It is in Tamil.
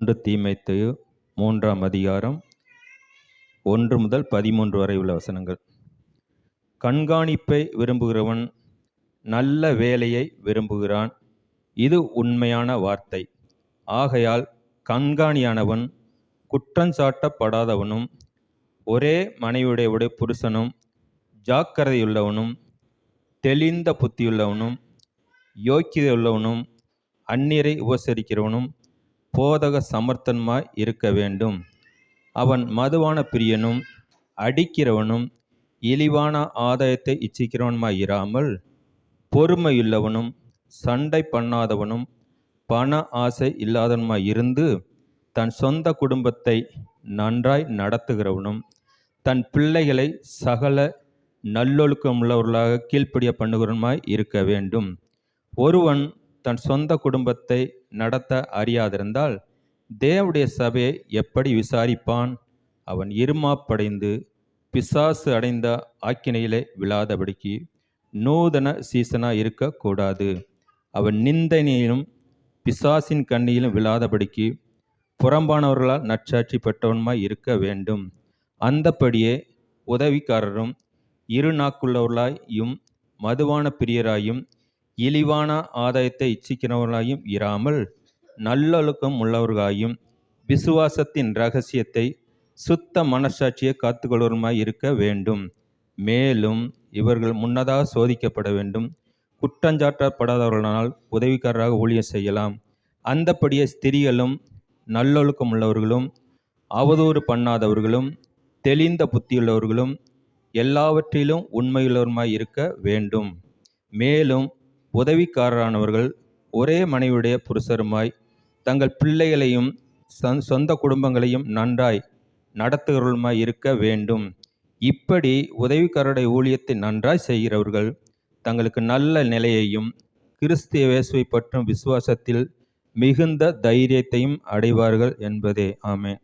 1 தீமோத்தேயு 3ஆம் அதிகாரம் 1 முதல் 13 வரை உள்ள வசனங்கள். கண்காணிப்பை விரும்புகிறவன் நல்ல வேலையை விரும்புகிறான், இது உண்மையான வார்த்தை. ஆகையால் கண்காணியானவன் குற்றஞ்சாட்டப்படாதவனும் ஒரே மனைவியுடைய புருஷனும் ஜாக்கிரதையுள்ளவனும் தெளிந்த புத்தியுள்ளவனும் யோக்கியதையுள்ளவனும் அந்நியரை உபசரிக்கிறவனும் போதக சமர்த்தன்மாய் இருக்க வேண்டும். அவன் மதுவான பிரியனும் அடிக்கிறவனும் இழிவான ஆதாயத்தை இச்சிக்கிறவனுமாய் இராமல் பொறுமையுள்ளவனும் சண்டை பண்ணாதவனும் பண ஆசை இல்லாதவனுமாய் இருந்து தன் சொந்த குடும்பத்தை நன்றாய் நடத்துகிறவனும் தன் பிள்ளைகளை சகல நல்லொழுக்கமுள்ளவர்களாக கீழ்ப்படிய பண்ணுகிறவனுமாய் இருக்க வேண்டும். ஒருவன் தன் சொந்த குடும்பத்தை நடத்த அறியாதிருந்தால் தேவனுடைய சபையை எப்படி விசாரிப்பான்? அவன் இருமாப்படைந்து பிசாசு அடைந்த ஆக்கினையிலே விழாதபடிக்கு நூதன சீசனாக இருக்கக்கூடாது. அவன் நிந்தனையிலும் பிசாசின் கண்ணியிலும் விழாதபடிக்கு புறம்பானவர்களால் நற்சாட்சி பெற்றவனுமாய் இருக்க வேண்டும். அந்தப்படியே உதவிக்காரரும் இருநாக்குள்ளவர்களாயும் மதுவான பிரியராயும் இழிவான ஆதாயத்தை இச்சிக்கிறவர்களாயும் இராமல் நல்லொழுக்கம் உள்ளவர்களாயும் விசுவாசத்தின் இரகசியத்தை சுத்த மனசாட்சியை காத்துக்கொள்வருமாய் இருக்க வேண்டும். மேலும் இவர்கள் முன்னதாக சோதிக்கப்பட வேண்டும். குற்றஞ்சாட்டப்படாதவர்களால் உதவிக்காரராக ஊழியம் செய்யலாம். அந்தப்படியே ஸ்திரீகளும் நல்லொழுக்கம் உள்ளவர்களும் அவதூறு பண்ணாதவர்களும் தெளிந்த புத்தியுள்ளவர்களும் எல்லாவற்றிலும் உண்மையுள்ளவருமாய் இருக்க வேண்டும். மேலும் உதவிக்காரரானவர்கள் ஒரே மனைவியுடைய புருஷருமாய் தங்கள் பிள்ளைகளையும் சொந்த குடும்பங்களையும் நன்றாய் நடத்துகிறவர்களுமாய் இருக்க வேண்டும். இப்படி உதவிக்காரருடைய ஊழியத்தை நன்றாய் செய்கிறவர்கள் தங்களுக்கு நல்ல நிலையையும் கிறிஸ்து இயேசுவை பற்றும் விசுவாசத்தில் மிகுந்த தைரியத்தையும் அடைவார்கள் என்பதே. ஆமென்.